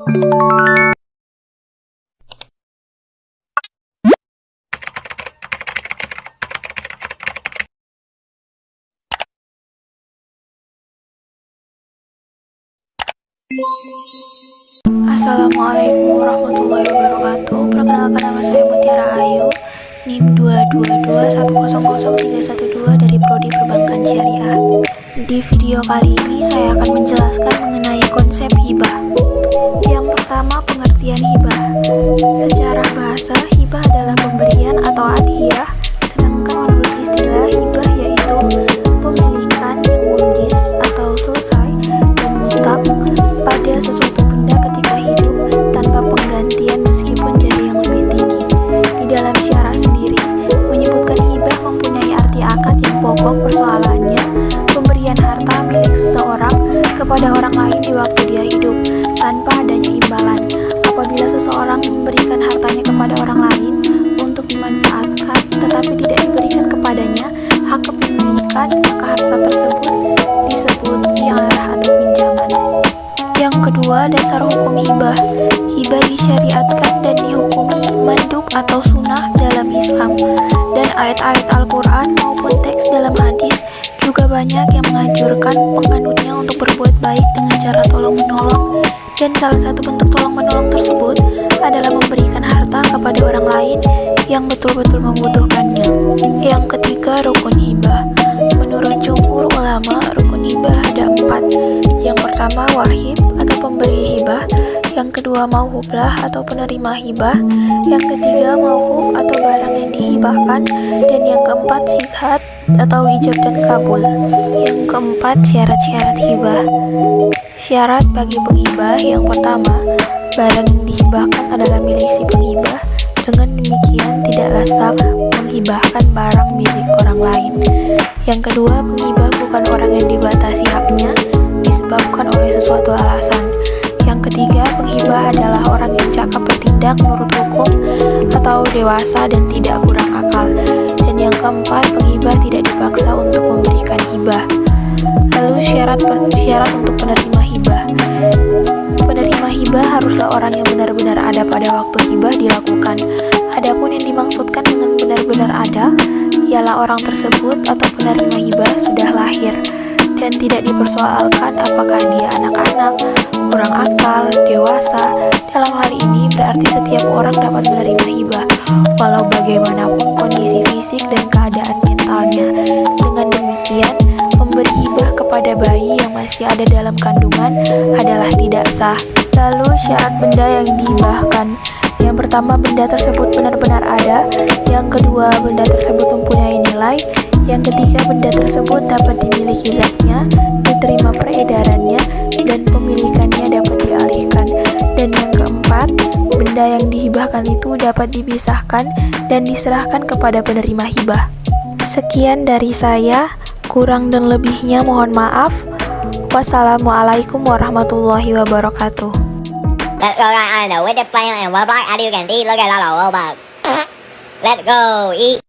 Assalamualaikum warahmatullahi wabarakatuh. Perkenalkan, nama saya Mutiara Ayu, NIM 222100312 dari Prodi Perbankan Syariah. Di video kali ini saya akan menjelaskan mengenai konsep hibah. Yang pertama, pengertian hibah. Secara bahasa, hibah adalah pemberian atau hadiyah, sedangkan menurut istilah hibah yaitu pemilikan yang mujis atau selesai dan mutlak pada sesuatu benda ketika hidup tanpa penggantian meskipun dari yang lebih tinggi. Di dalam syarah sendiri menyebutkan hibah mempunyai arti akad yang pokok. Persoalannya pemberian harta milik seseorang kepada orang lain di waktu dia hidup tanpa adanya imbalan. Apabila seseorang memberikan hartanya kepada orang lain untuk dimanfaatkan tetapi tidak diberikan kepadanya hak kepemilikan, maka harta tersebut disebut i'arah atau pinjaman. Yang kedua, dasar hukum hibah. Hibah disyariatkan dan dihukumi mandub atau sunnah dalam Islam, dan ayat-ayat Al-Quran maupun teks dalam hadis juga banyak yang menganjurkan penganutnya untuk berbuat baik dengan cara tolong-menolong, dan salah satu bentuk tolong-menolong tersebut adalah memberikan harta kepada orang lain yang betul-betul membutuhkannya. Yang ketiga, rukun hibah. Menurut jumhur ulama, rukun hibah ada 4. Yang pertama, wahib atau pemberi hibah. Yang kedua, mauhublah atau penerima hibah. Yang ketiga, mauhub atau barang yang dihibahkan. Dan yang keempat, sighat atau ijab dan kabul. Yang keempat, syarat-syarat hibah. Syarat bagi penghibah. Yang pertama, barang yang dihibahkan adalah milik si penghibah. Dengan demikian tidaklah sah menghibahkan barang milik orang lain. Yang kedua, penghibah bukan orang yang dibatasi haknya disebabkan oleh sesuatu alasan. Yang ketiga, penghibah adalah orang yang cakap bertindak menurut hukum atau dewasa dan tidak kurang akal. Dan yang keempat, penghibah tidak dipaksa untuk memberikan hibah. Lalu syarat untuk penerima hibah. Penerima hibah haruslah orang yang benar-benar ada pada waktu hibah dilakukan. Adapun yang dimaksudkan dengan benar-benar ada ialah orang tersebut atau penerima hibah sudah lahir dan tidak dipersoalkan apakah dia anak-anak, kurang akal, dewasa. Dalam hal ini berarti setiap orang dapat menerima hibah walau bagaimanapun kondisi fisik dan keadaan mentalnya. Dengan demikian, memberi hibah kepada bayi yang masih ada dalam kandungan adalah tidak sah. Lalu syarat benda yang dihibahkan. Yang pertama, benda tersebut benar-benar ada. Yang kedua, benda tersebut mempunyai nilai. Yang ketiga, benda tersebut dapat dimiliki zatnya, diterima peredarannya, dan pemilikannya dapat dialihkan. Dan yang keempat, benda yang dihibahkan itu dapat dipisahkan dan diserahkan kepada penerima hibah. Sekian dari saya, kurang dan lebihnya mohon maaf. Wassalamualaikum warahmatullahi wabarakatuh. Let's go, I know with the plan and what black I do can see. Look at all over. Let's go eat.